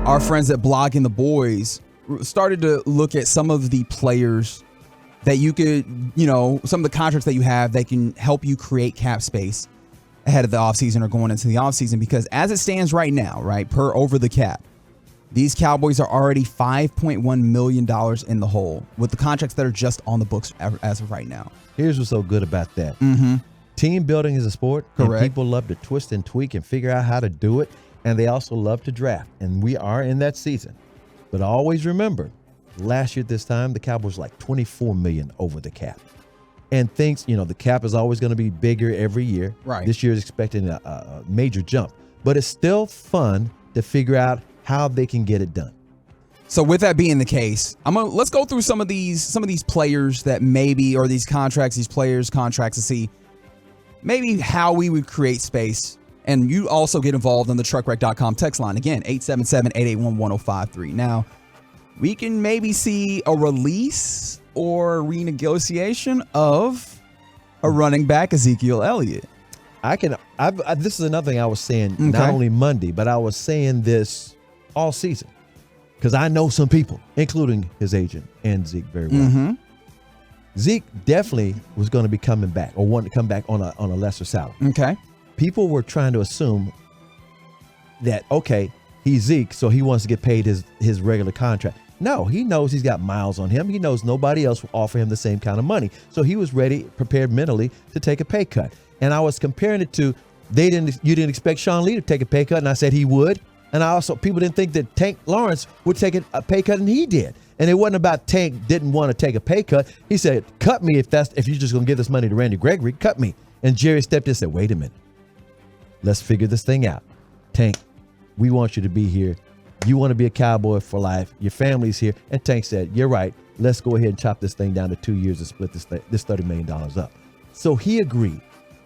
our friends at Blogging the Boys started to look at some of the players that you could, some of the contracts that you have that can help you create cap space ahead of the offseason or going into the offseason. Because as it stands right now, right, per over the cap, these Cowboys are already $5.1 million in the hole with the contracts that are just on the books as of right now. Here's what's so good about that. Team building is a sport. Correct. And people love to twist and tweak and figure out how to do it. And they also love to draft. And we are in that season. But always remember, last year at this time, the Cowboys were like $24 million over the cap. And things, the cap is always going to be bigger every year. Right. This year is expecting a major jump. But it's still fun to figure out how they can get it done. So with that being the case, let's go through some of these players that maybe, or these contracts, these players' contracts, to see maybe how we would create space. And you also get involved on the truckwreck.com text line. Again, 877-881-1053. Now, we can maybe see a release or renegotiation of a running back, Ezekiel Elliott. This is another thing I was saying, not only Monday, but I was saying this all season. Because I know some people, including his agent and Zeke very well. Zeke definitely was going to be coming back or wanted to come back on a lesser salary. Okay. People were trying to assume that, okay, he's Zeke, so he wants to get paid his regular contract. No, he knows he's got miles on him. He knows nobody else will offer him the same kind of money. So he was prepared mentally to take a pay cut. And I was comparing it to, you didn't expect Sean Lee to take a pay cut, and I said he would. And people didn't think that Tank Lawrence would take a pay cut, and he did. And it wasn't about Tank didn't want to take a pay cut. He said, cut me if you're just going to give this money to Randy Gregory, cut me. And Jerry stepped in and said, wait a minute. Let's figure this thing out. Tank, we want you to be here. You want to be a Cowboy for life. Your family's here. And Tank said, you're right. Let's go ahead and chop this thing down to 2 years and split this $30 million up. So he agreed.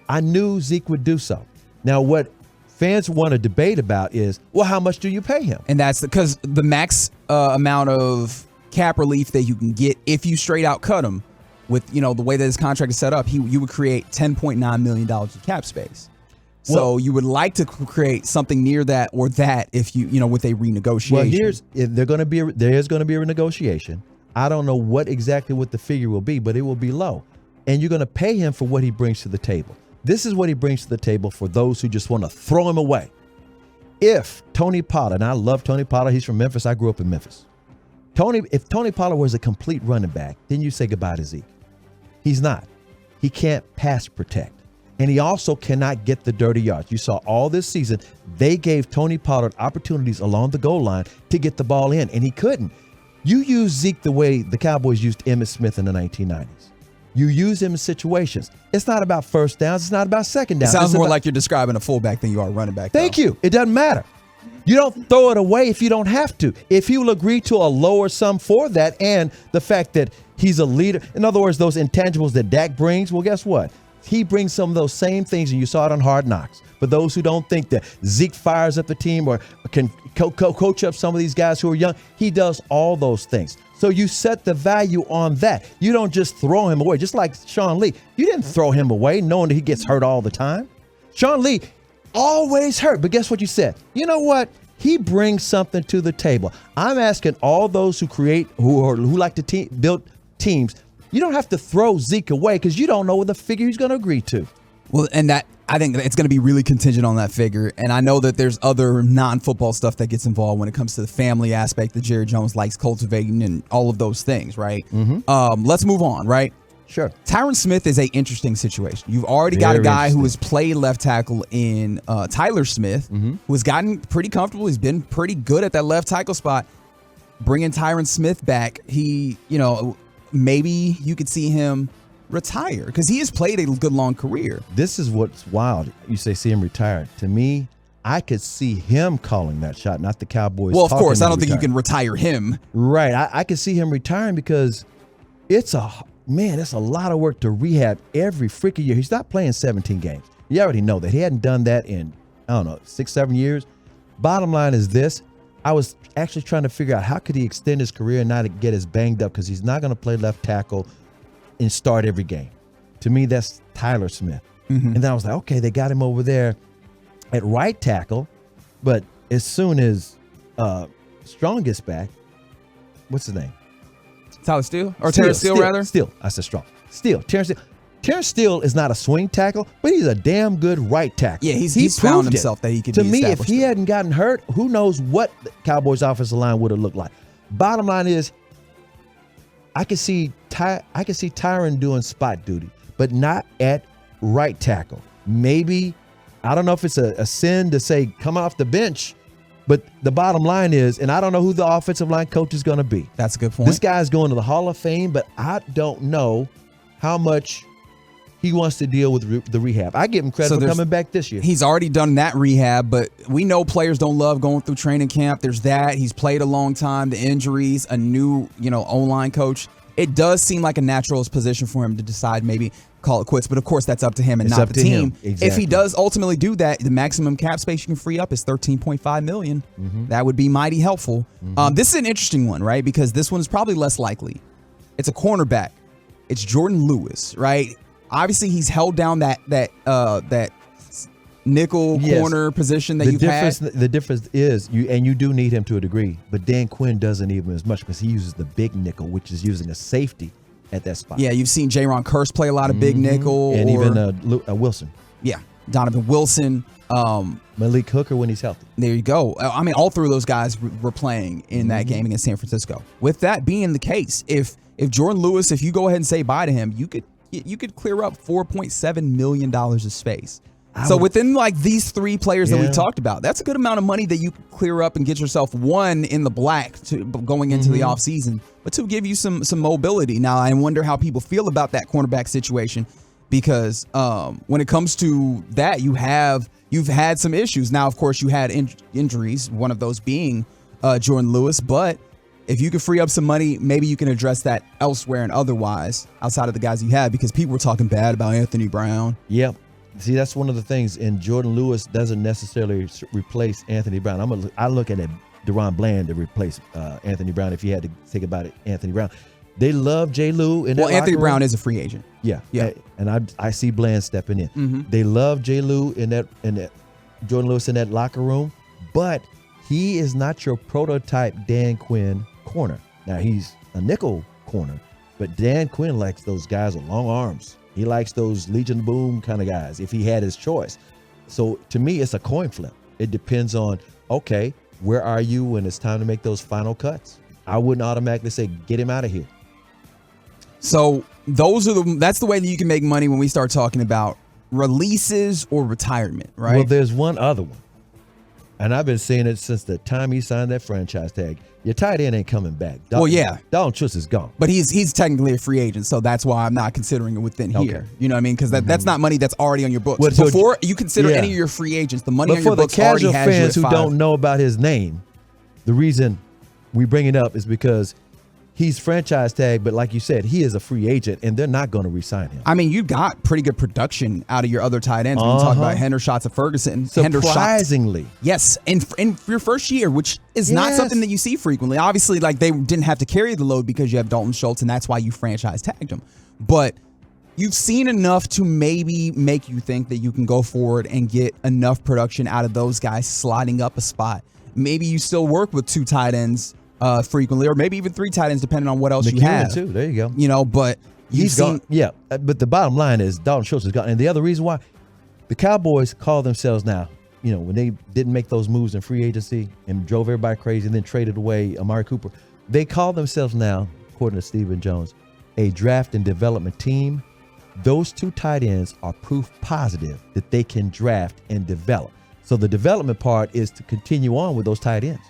I knew Zeke would do so. Now, what fans want to debate about is, well, how much do you pay him? And that's because the max amount of cap relief that you can get if you straight out cut him with, the way that his contract is set up, you would create $10.9 million of cap space. So you would like to create something near that or that if with a renegotiation. Well, there is going to be a renegotiation. I don't know what the figure will be, but it will be low. And you're going to pay him for what he brings to the table. This is what he brings to the table for those who just want to throw him away. If Tony Pollard, and I love Tony Pollard, he's from Memphis. I grew up in Memphis. If Tony Pollard was a complete running back, then you say goodbye to Zeke. He's not. He can't pass protect. And he also cannot get the dirty yards. You saw all this season, they gave Tony Pollard opportunities along the goal line to get the ball in, and he couldn't. You use Zeke the way the Cowboys used Emmitt Smith in the 1990s. You use him in situations. It's not about first downs. It's not about second downs. It sounds more like you're describing a fullback than you are a running back. Thank you. It doesn't matter. You don't throw it away if you don't have to. If he will agree to a lower sum for that and the fact that he's a leader, in other words, those intangibles that Dak brings, well, guess what? He brings some of those same things, and you saw it on Hard Knocks. For those who don't think that Zeke fires up the team or can coach up some of these guys who are young, he does all those things. So you set the value on that. You don't just throw him away. Just like Sean Lee, you didn't throw him away knowing that he gets hurt all the time. Sean Lee always hurt, but guess what you said? You know what? He brings something to the table. I'm asking all those who like to build teams, you don't have to throw Zeke away because you don't know what the figure he's going to agree to. Well, and that I think it's going to be really contingent on that figure. And I know that there's other non-football stuff that gets involved when it comes to the family aspect that Jerry Jones likes cultivating and all of those things, right? Let's move on, right? Sure. Tyron Smith is an interesting situation. You've already got a guy who has played left tackle in Tyler Smith, who has gotten pretty comfortable. He's been pretty good at that left tackle spot. Bringing Tyron Smith back, maybe you could see him retire because he has played a good long career. This is what's wild. You say see him retire. To me, I could see him calling that shot, not the Cowboys. Well, of course, I don't think you can retire him. Right. I could see him retiring because it's a lot of work to rehab every freaking year. He's not playing 17 games. You already know that. He hadn't done that in, 6-7 years. Bottom line is this. I was actually trying to figure out how could he extend his career and not get as banged up because he's not going to play left tackle and start every game. To me, that's Tyler Smith. And then I was like, okay, they got him over there at right tackle, but as soon as Strong gets back, what's his name? Tyler Steele? Or Terrence Steele, rather? Steele. I said Strong. Steele. Terrence Steele. Terrence Steele is not a swing tackle, but he's a damn good right tackle. Yeah, he's found himself that he could be established. To me, if he there. hadn't gotten hurt, who knows what the Cowboys' offensive line would have looked like. Bottom line is, I can see Tyron doing spot duty, but not at right tackle. Maybe, I don't know if it's a sin to say come off the bench, but the bottom line is, and I don't know who the offensive line coach is going to be. That's a good point. This guy's going to the Hall of Fame, but I don't know how much he wants to deal with the rehab. I give him credit for coming back this year. He's already done that rehab, but we know players don't love going through training camp. There's that. He's played a long time, the injuries, a new, O-line coach. It does seem like a natural position for him to decide maybe call it quits, but of course that's up to him and not the team. Exactly. If he does ultimately do that, the maximum cap space you can free up is $13.5 million. Mm-hmm. That would be mighty helpful. Mm-hmm. This is an interesting one, right? Because this one is probably less likely. It's a cornerback. It's Jordan Lewis, right? Obviously, he's held down that nickel corner position that you've had. The difference is, you do need him to a degree, but Dan Quinn doesn't need him as much because he uses the big nickel, which is using a safety at that spot. Yeah, you've seen Jaron Kearse play a lot of big nickel. And even Wilson. Yeah, Donovan Wilson. Malik Hooker when he's healthy. There you go. I mean, all three of those guys were playing in that game against San Francisco. With that being the case, if Jordan Lewis, if you go ahead and say bye to him, you could clear up $4.7 million of space. So within like these three players that we talked about, that's a good amount of money that you could clear up and get yourself, one, in the black going into the offseason, but two, give you some mobility. Now, I wonder how people feel about that cornerback situation because when it comes to that, you've had some issues. Now, of course, you had injuries, one of those being Jordan Lewis, but if you can free up some money, maybe you can address that elsewhere and otherwise outside of the guys you have because people were talking bad about Anthony Brown. Yep. See, that's one of the things, and Jordan Lewis doesn't necessarily replace Anthony Brown. I look at it, Deron Bland to replace Anthony Brown if you had to think about it, Anthony Brown. They love J. Lou in that Anthony locker Brown room. is a free agent. Yeah. And I see Bland stepping in. Mm-hmm. They love J. Lou in that Jordan Lewis in that locker room, but he is not your prototype Dan Quinn corner. Now, he's a nickel corner, but Dan Quinn likes those guys with long arms. He likes those Legion Boom kind of guys if he had his choice. So to me, it's a coin flip. It depends on, okay, where are you when it's time to make those final cuts? I wouldn't automatically say, get him out of here. So that's the way that you can make money when we start talking about releases or retirement, right? Well, there's one other one. And I've been saying it since the time he signed that franchise tag. Your tight end ain't coming back. Dalton Schultz is gone. But he's technically a free agent, so that's why I'm not considering it within here. You know what I mean? Because that's not money that's already on your books. Well, before you consider any of your free agents, the money on your books already has you at 5. For the casual fans who don't know about his name, the reason we bring it up is because he's franchise tag, but like you said, he is a free agent, and they're not going to re-sign him. I mean, you got pretty good production out of your other tight ends. When you talk about Hendershot and Ferguson. Surprisingly. Yes, in your first year, which is not something that you see frequently. Obviously, like they didn't have to carry the load because you have Dalton Schultz, and that's why you franchise tagged him. But you've seen enough to maybe make you think that you can go forward and get enough production out of those guys sliding up a spot. Maybe you still work with 2 tight ends frequently, or maybe even 3 tight ends, depending on what else you have. Too. There you go. But he's gone. Yeah, but the bottom line is Dalton Schultz is gone. And the other reason why the Cowboys call themselves now, when they didn't make those moves in free agency and drove everybody crazy and then traded away Amari Cooper, they call themselves now, according to Stephen Jones, a draft and development team. Those 2 tight ends are proof positive that they can draft and develop. So the development part is to continue on with those tight ends.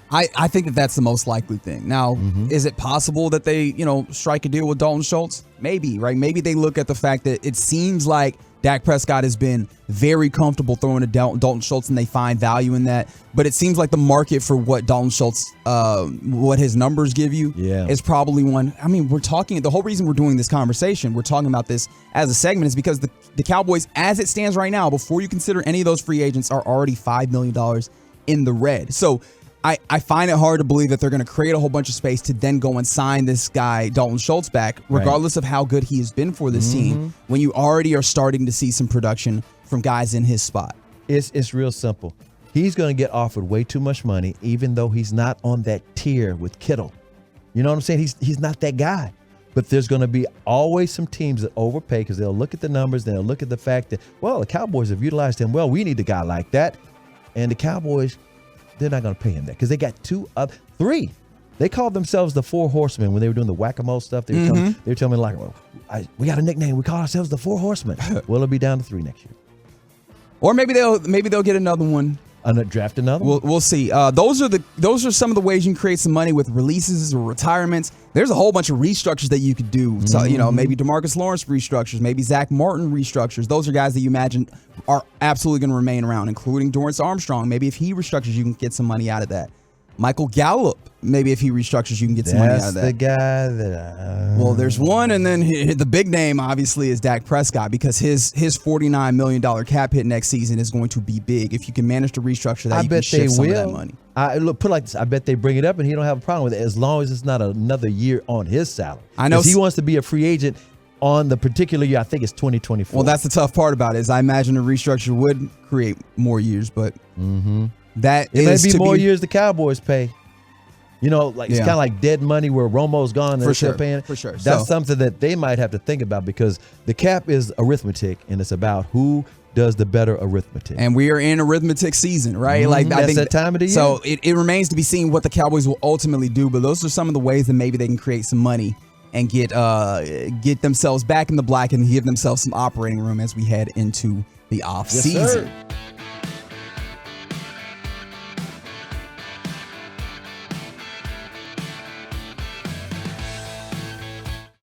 I think that's the most likely thing. Now, is it possible that they, strike a deal with Dalton Schultz? Maybe, right? Maybe they look at the fact that it seems like Dak Prescott has been very comfortable throwing to Dalton Schultz, and they find value in that. But it seems like the market for what Dalton Schultz, what his numbers give you, is probably one. I mean, the whole reason we're doing this conversation, we're talking about this as a segment, is because the Cowboys, as it stands right now, before you consider any of those free agents, are already $5 million in the red. So I find it hard to believe that they're going to create a whole bunch of space to then go and sign this guy, Dalton Schultz, back, regardless of how good he has been for this team, when you already are starting to see some production from guys in his spot. It's real simple. he's going to get offered way too much money, even though he's not on that tier with Kittle. You know what I'm saying? He's not that guy. But there's going to be always some teams that overpay because they'll look at the numbers, they'll look at the fact that, well, the Cowboys have utilized him well. We need a guy like that. And the Cowboys, they're not going to pay him that because they got three. They called themselves the Four Horsemen when they were doing the whack-a-mole stuff. They were telling me, like, well, we got a nickname. We call ourselves the Four Horsemen. Well, it'll be down to 3 next year. Or maybe they'll get another one. Draft another one. We'll see. Those are some of the ways you can create some money with releases or retirements. There's a whole bunch of restructures that you could do. So, maybe DeMarcus Lawrence restructures, maybe Zach Martin restructures. Those are guys that you imagine are absolutely going to remain around, including Dorrance Armstrong. Maybe if he restructures, you can get some money out of that. Michael Gallup, maybe if he restructures, you can get some money out of that. That's the guy that... Well, there's one, and then the big name, obviously, is Dak Prescott because his $49 million cap hit next season is going to be big. If you can manage to restructure that, you can shift some of that money. Put it like this. I bet they bring it up, and he don't have a problem with it as long as it's not another year on his salary. I know he wants to be a free agent on the particular year. I think it's 2024. Well, that's the tough part about it is I imagine a restructure would create more years, but... That it may be more years the Cowboys pay. It's kind of like dead money where Romo's gone and they're still paying. For sure. That's something that they might have to think about because the cap is arithmetic and it's about who does the better arithmetic. And we are in arithmetic season, right? I that's think that time of the year. So it remains to be seen what the Cowboys will ultimately do, but those are some of the ways that maybe they can create some money and get themselves back in the black and give themselves some operating room as we head into the offseason. Yes, sir.